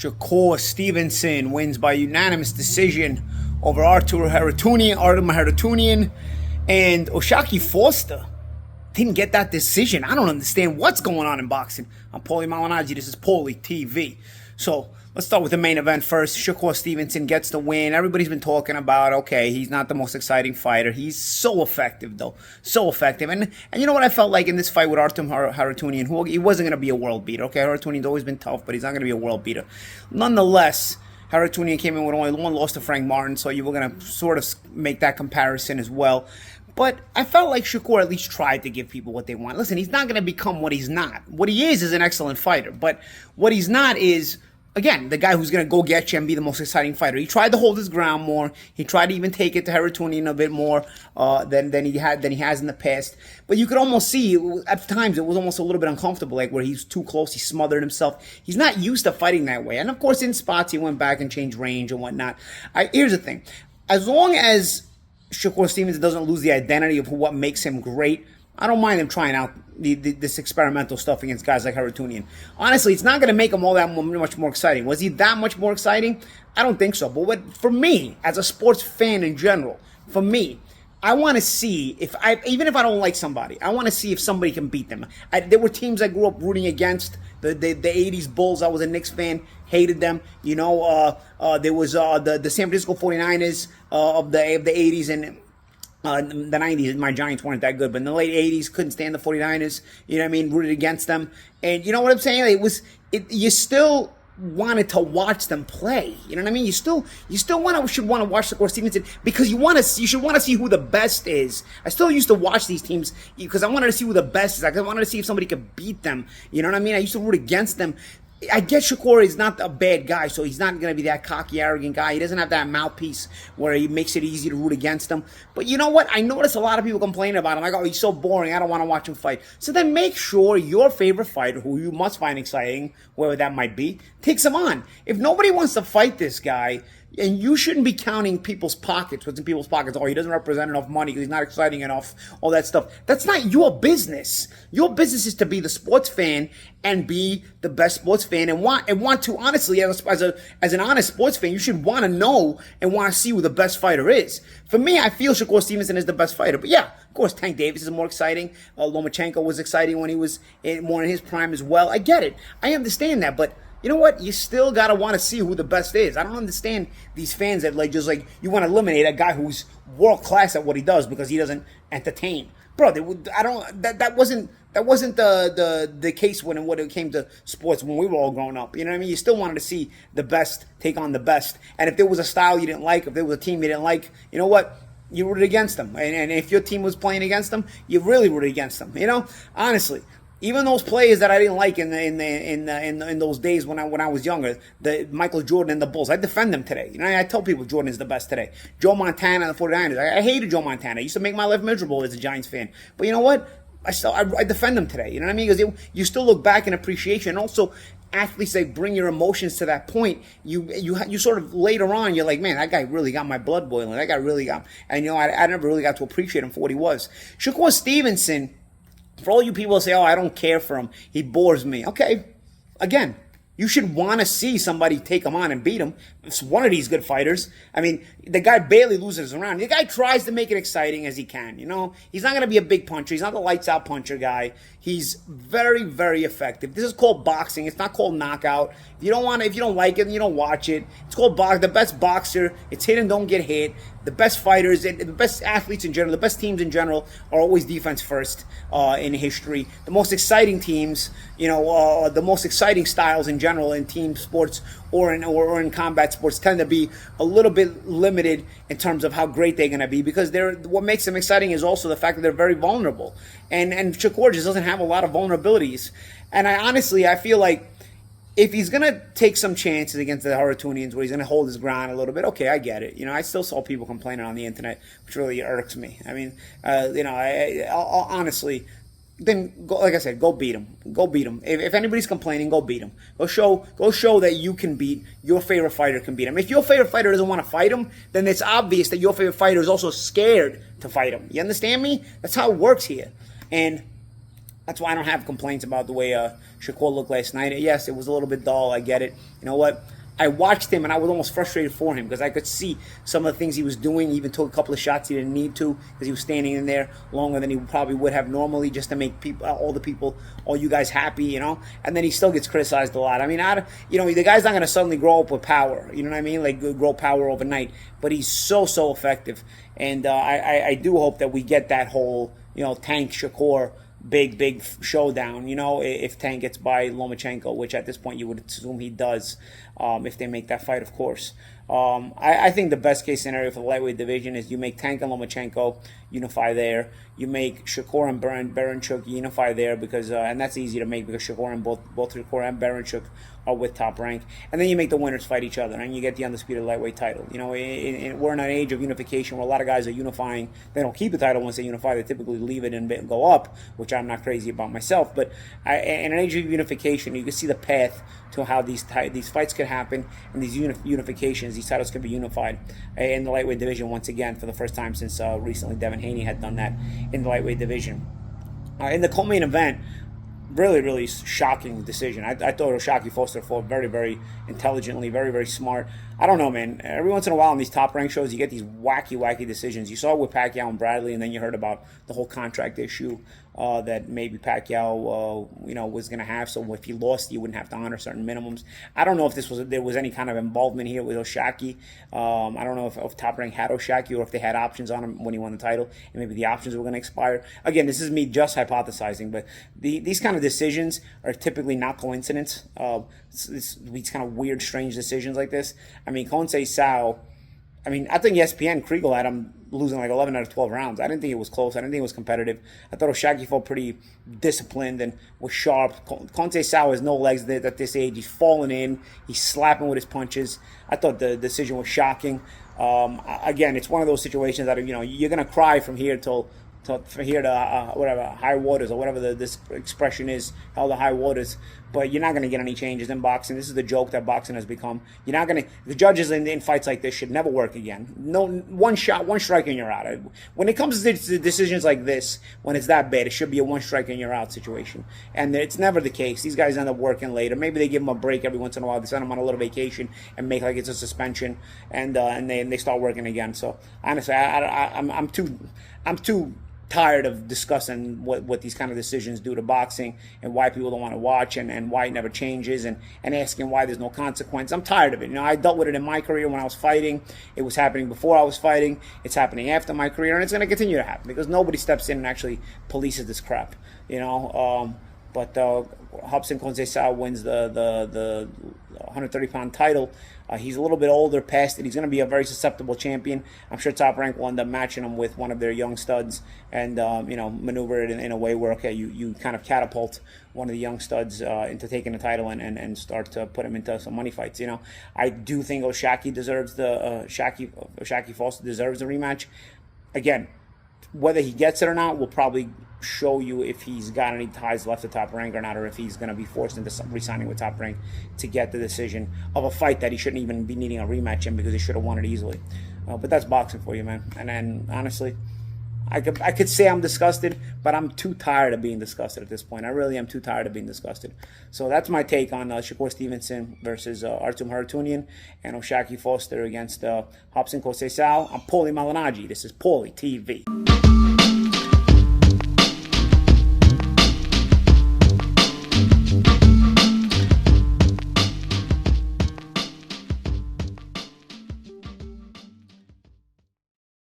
Shakur Stevenson wins by unanimous decision over Artem Haratunian, and Oshaki Foster didn't get that decision. I don't understand what's going on in boxing. I'm Paulie Malignaggi. This is Paulie TV. So let's start with the main event first. Shakur Stevenson gets the win. Everybody's been talking about, okay, he's not the most exciting fighter. He's so effective, though. So effective. And you know what I felt like in this fight with Artem Haratunian? Who he wasn't going to be a world beater. Okay, Haratunian's always been tough, but he's not going to be a world beater. Nonetheless, Haratunian came in with only one loss to Frank Martyn, so you were going to sort of make that comparison as well. But I felt like Shakur at least tried to give people what they want. Listen, he's not going to become what he's not. What he is an excellent fighter. But what he's not is, again, the guy who's going to go get you and be the most exciting fighter. He tried to hold his ground more. He tried to even take it to Haratunian a bit more than he has in the past. But you could almost see, at times, it was almost a little bit uncomfortable, like where he's too close, he smothered himself. He's not used to fighting that way. And, of course, in spots, he went back and changed range and whatnot. Here's the thing. As long as Shakur Stevenson doesn't lose the identity of what makes him great, I don't mind him trying out this experimental stuff against guys like Haratunian. Honestly, it's not going to make him all that much more exciting. Was he that much more exciting? I don't think so. But for me, as a sports fan in general, for me, I want to see even if I don't like somebody, I want to see if somebody can beat them. There were teams I grew up rooting against. The 80s Bulls, I was a Knicks fan, hated them. You know, there was the San Francisco 49ers of the 80s and the 90s. My Giants weren't that good, but in the late 80s, couldn't stand the 49ers. You know what I mean? Rooted against them. And you know what I'm saying? You still wanted to watch them play. You know what I mean? You still should want to watch Shakur Stevenson because you should want to see who the best is. I still used to watch these teams because I wanted to see who the best is. I wanted to see if somebody could beat them. You know what I mean? I used to root against them. I get Shakur is not a bad guy, so he's not going to be that cocky, arrogant guy. He doesn't have that mouthpiece where he makes it easy to root against him. But you know what? I notice a lot of people complaining about him. Like, oh, he's so boring. I don't want to watch him fight. So then make sure your favorite fighter, who you must find exciting, whoever that might be, takes him on. If nobody wants to fight this guy, and you shouldn't be counting people's pockets, what's in people's pockets. Oh, he doesn't represent enough money because he's not exciting enough, all that stuff. That's not your business. Your business is to be the sports fan and be the best sports fan and want to, honestly, as an honest sports fan, you should want to know and want to see who the best fighter is. For me, I feel Shakur Stevenson is the best fighter. But yeah, of course, Tank Davis is more exciting. Lomachenko was exciting when he was more in his prime as well. I get it. I understand that, but you know what? You still gotta want to see who the best is. I don't understand these fans that you want to eliminate a guy who's world class at what he does because he doesn't entertain, bro. That wasn't the case when it came to sports when we were all growing up. You know what I mean? You still wanted to see the best take on the best, and if there was a style you didn't like, if there was a team you didn't like, you know what? You rooted against them, and if your team was playing against them, you really rooted against them. You know, honestly. Even those players that I didn't like in those days when I was younger, the Michael Jordan and the Bulls, I defend them today. You know, I tell people Jordan is the best today. Joe Montana and the 49ers, I hated Joe Montana. I used to make my life miserable as a Giants fan. But you know what? I defend them today. You know what I mean? Because you still look back in appreciation. And also, athletes, they bring your emotions to that point. You sort of later on, you're like, man, that guy really got my blood boiling. That guy really got, and you know, I never really got to appreciate him for what he was. Shakur Stevenson. For all you people who say, oh, I don't care for him, he bores me. Okay, again, you should want to see somebody take him on and beat him. It's one of these good fighters. I mean, the guy barely loses around. The guy tries to make it exciting as he can, you know? He's not going to be a big puncher. He's not the lights-out puncher guy. He's very, very effective. This is called boxing. It's not called knockout. If you don't like it, you don't watch it. It's called the best boxer. It's hit and don't get hit. The best fighters and the best athletes in general, the best teams in general are always defense first in history. The most exciting teams, you know, the most exciting styles in general in team sports or in combat sports tend to be a little bit limited in terms of how great they're going to be because what makes them exciting is also the fact that they're very vulnerable. And Shakur just doesn't have a lot of vulnerabilities. And I feel like if he's going to take some chances against the Haratunians where he's going to hold his ground a little bit, okay, I get it. You know, I still saw people complaining on the internet, which really irks me. I mean, you know, I honestly, then like I said, go beat him. Go beat him. If anybody's complaining, go beat him. Go show that you can beat your favorite fighter. Can beat him. If your favorite fighter doesn't want to fight him, then it's obvious that your favorite fighter is also scared to fight him. You understand me? That's how it works here. And That's why I don't have complaints about the way Shakur looked last night. Yes, it was a little bit dull. I get it. You know what? I watched him and I was almost frustrated for him because I could see some of the things he was doing. He even took a couple of shots he didn't need to because he was standing in there longer than he probably would have normally just to make people, all you guys happy, you know. And then he still gets criticized a lot. I mean, the guy's not going to suddenly grow up with power. You know what I mean? Like grow power overnight. But he's so effective. And I do hope that we get that whole, Tank Shakur big showdown, if Tank gets by Lomachenko, which at this point you would assume he does, if they make that fight, of course. I think the best case scenario for the lightweight division is you make Tank and Lomachenko unify there. You make Shakur and Baranchuk unify there because, and that's easy to make because Shakur and both Shakur and Baranchuk are with Top Rank. And then you make the winners fight each other and you get the undisputed lightweight title. We're in an age of unification where a lot of guys are unifying. They don't keep the title once they unify. They typically leave it and go up, which I'm not crazy about myself. But in an age of unification, you can see the path to how these fights could happen and these unifications, these titles could be unified in the lightweight division once again for the first time since recently Devin Haney had done that in the lightweight division. In the co-main event, really shocking decision. I thought O'Shaquie Foster fought very intelligently, very smart. I don't know, man. Every once in a while on these Top Rank shows, you get these wacky decisions. You saw it with Pacquiao and Bradley, and then you heard about the whole contract issue that maybe Pacquiao, was going to have. So if he lost, he wouldn't have to honor certain minimums. I don't know if there was any kind of involvement here with O'Shaquie. I don't know if Top Rank had O'Shaquie or if they had options on him when he won the title, and maybe the options were going to expire. Again, this is me just hypothesizing, but these kind of decisions are typically not coincidence. These kind of weird, strange decisions like this. I mean, Konsei Sao, I think ESPN, Kriegel had him losing like 11 out of 12 rounds. I didn't think it was close. I didn't think it was competitive. I thought O'Shaquie felt pretty disciplined and was sharp. Konsei Sao has no legs at this age. He's falling in. He's slapping with his punches. I thought the decision was shocking. Again, it's one of those situations that, you're going to cry from here to whatever, high waters or whatever this expression is, hell the high waters. But you're not going to get any changes in boxing. This is the joke that boxing has become. You're not going to. The judges in fights like this should never work again. No, one shot, one strike and you're out. When it comes to decisions like this, when it's that bad, it should be a one strike and you're out situation. And it's never the case. These guys end up working later. Maybe they give them a break every once in a while. They send them on a little vacation and make like it's a suspension, and they start working again. So honestly, I'm too tired of discussing what these kind of decisions do to boxing and why people don't want to watch and why it never changes and asking why there's no consequence. I'm tired of it. I dealt with it in my career when I was fighting. It was happening before I was fighting. It's happening after my career, and it's going to continue to happen because nobody steps in and actually polices this crap. But Robson Conceição wins the 130-pound title. He's a little bit older, past it. He's going to be a very susceptible champion. I'm sure Top Rank will end up matching him with one of their young studs and, maneuver it in a way where, okay, you kind of catapult one of the young studs into taking the title and start to put him into some money fights. I do think O'Shaquie deserves O'Shaquie Foster deserves the rematch. Again, whether he gets it or not will probably show you if he's got any ties left to Top Rank or not, or if he's going to be forced into re-signing with Top Rank to get the decision of a fight that he shouldn't even be needing a rematch in because he should have won it easily. But that's boxing for you, man. And then, honestly, I could say I'm disgusted, but I'm too tired of being disgusted at this point. I really am too tired of being disgusted. So that's my take on Shakur Stevenson versus Artem Haratunian and O'Shaquie Foster against Robson Conceição. I'm Paulie Malignaggi. This is Paulie TV.